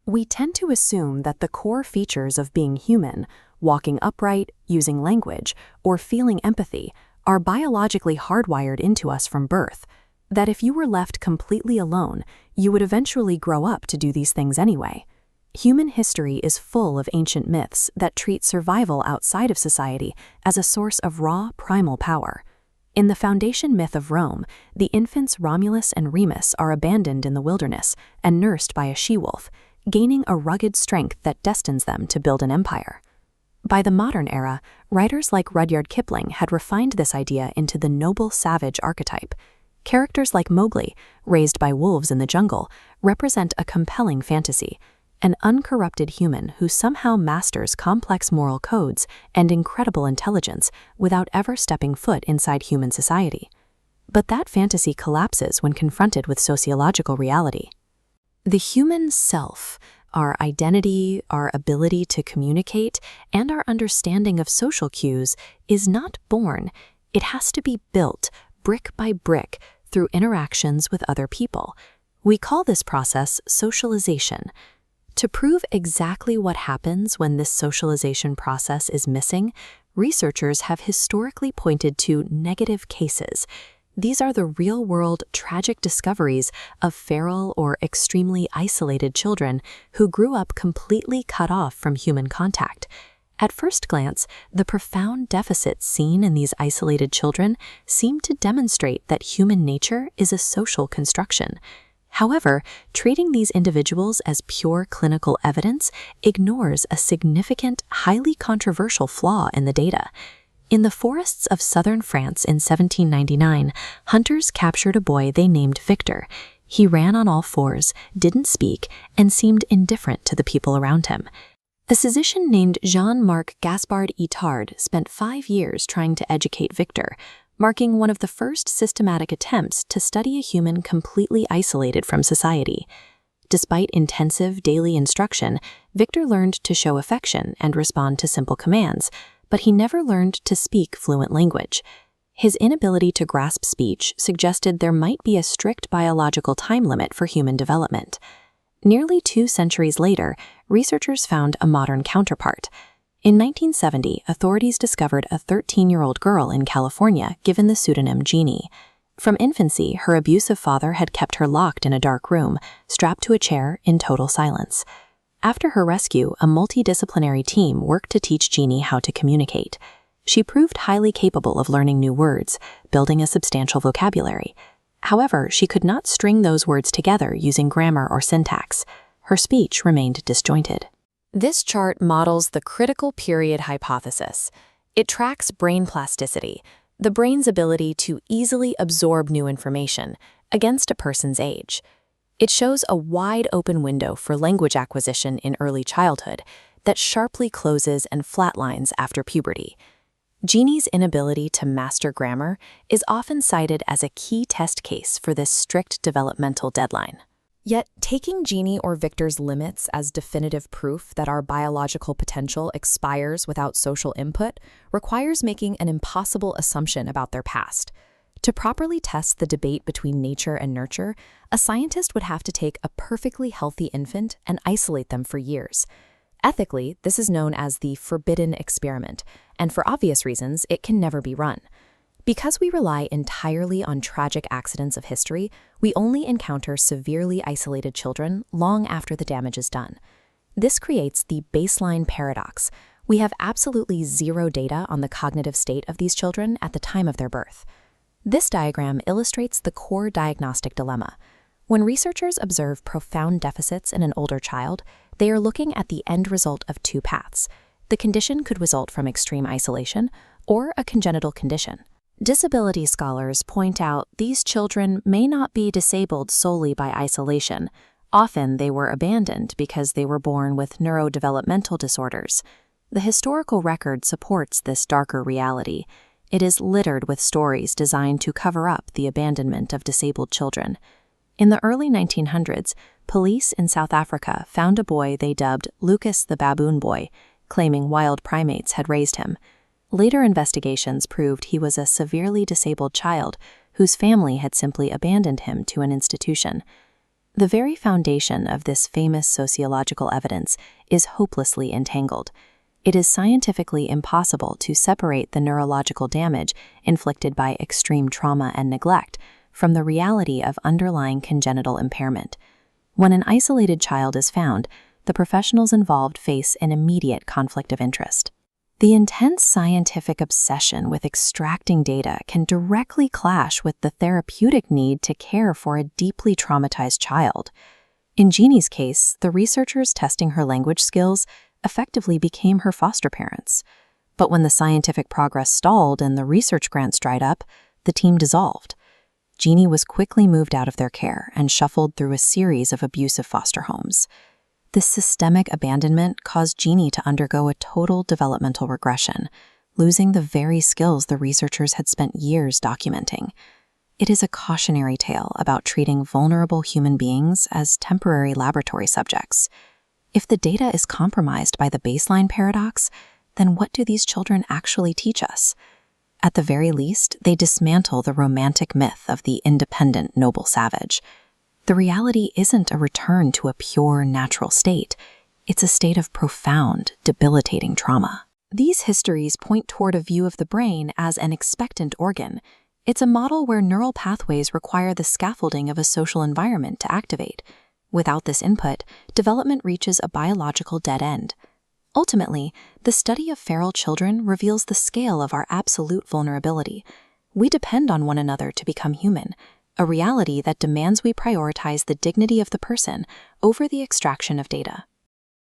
We tend to assume that the core features of being human, walking upright, using language, or feeling empathy, are biologically hardwired into us from birth, that if you were left completely alone, you would eventually grow up to do these things anyway. Human history is full of ancient myths that treat survival outside of society as a source of raw, primal power. In the foundation myth of Rome, the infants Romulus and Remus are abandoned in the wilderness and nursed by a she-wolf, gaining a rugged strength that destines them to build an empire. By the modern era, writers like Rudyard Kipling had refined this idea into the noble savage archetype. Characters like Mowgli, raised by wolves in the jungle, represent a compelling fantasy, an uncorrupted human who somehow masters complex moral codes and incredible intelligence without ever stepping foot inside human society. But that fantasy collapses when confronted with sociological reality. The human self, our identity, our ability to communicate, and our understanding of social cues is not born. It has to be built, brick by brick, through interactions with other people. We call this process socialization. To prove exactly what happens when this socialization process is missing, researchers have historically pointed to negative cases. These are the real-world tragic discoveries of feral or extremely isolated children who grew up completely cut off from human contact. At first glance, the profound deficits seen in these isolated children seem to demonstrate that human nature is a social construction. However, treating these individuals as pure clinical evidence ignores a significant, highly controversial flaw in the data. In the forests of southern France in 1799, hunters captured a boy they named Victor. He ran on all fours, didn't speak, and seemed indifferent to the people around him. A physician named Jean-Marc Gaspard Itard spent 5 years trying to educate Victor, marking one of the first systematic attempts to study a human completely isolated from society. Despite intensive daily instruction, Victor learned to show affection and respond to simple commands, but he never learned to speak fluent language. His inability to grasp speech suggested there might be a strict biological time limit for human development. Nearly 2 centuries later, researchers found a modern counterpart. In 1970, authorities discovered a 13-year-old girl in California given the pseudonym Genie. From infancy, her abusive father had kept her locked in a dark room, strapped to a chair in total silence. After her rescue, a multidisciplinary team worked to teach Genie how to communicate. She proved highly capable of learning new words, building a substantial vocabulary. However, she could not string those words together using grammar or syntax. Her speech remained disjointed. This chart models the critical period hypothesis. It tracks brain plasticity, the brain's ability to easily absorb new information, against a person's age. It shows a wide open window for language acquisition in early childhood that sharply closes and flatlines after puberty. Genie's inability to master grammar is often cited as a key test case for this strict developmental deadline. Yet, taking Genie or Victor's limits as definitive proof that our biological potential expires without social input requires making an impossible assumption about their past. To properly test the debate between nature and nurture, a scientist would have to take a perfectly healthy infant and isolate them for years. Ethically, this is known as the forbidden experiment, and for obvious reasons, it can never be run. Because we rely entirely on tragic accidents of history, we only encounter severely isolated children long after the damage is done. This creates the baseline paradox. We have absolutely zero data on the cognitive state of these children at the time of their birth. This diagram illustrates the core diagnostic dilemma. When researchers observe profound deficits in an older child, they are looking at the end result of 2 paths. The condition could result from extreme isolation or a congenital condition. Disability scholars point out these children may not be disabled solely by isolation. Often they were abandoned because they were born with neurodevelopmental disorders. The historical record supports this darker reality. It is littered with stories designed to cover up the abandonment of disabled children. In the early 1900s, police in South Africa found a boy they dubbed Lucas the Baboon Boy, claiming wild primates had raised him. Later investigations proved he was a severely disabled child whose family had simply abandoned him to an institution. The very foundation of this famous sociological evidence is hopelessly entangled. It is scientifically impossible to separate the neurological damage inflicted by extreme trauma and neglect from the reality of underlying congenital impairment. When an isolated child is found, the professionals involved face an immediate conflict of interest. The intense scientific obsession with extracting data can directly clash with the therapeutic need to care for a deeply traumatized child. In Genie's case, the researchers testing her language skills effectively became her foster parents. But when the scientific progress stalled and the research grants dried up, the team dissolved. Genie was quickly moved out of their care and shuffled through a series of abusive foster homes. This systemic abandonment caused Genie to undergo a total developmental regression, losing the very skills the researchers had spent years documenting. It is a cautionary tale about treating vulnerable human beings as temporary laboratory subjects. If the data is compromised by the baseline paradox, then what do these children actually teach us? At the very least, they dismantle the romantic myth of the independent noble savage. The reality isn't a return to a pure, natural state. It's a state of profound, debilitating trauma. These histories point toward a view of the brain as an expectant organ. It's a model where neural pathways require the scaffolding of a social environment to activate. Without this input, development reaches a biological dead end. Ultimately, the study of feral children reveals the scale of our absolute vulnerability. We depend on one another to become human, a reality that demands we prioritize the dignity of the person over the extraction of data.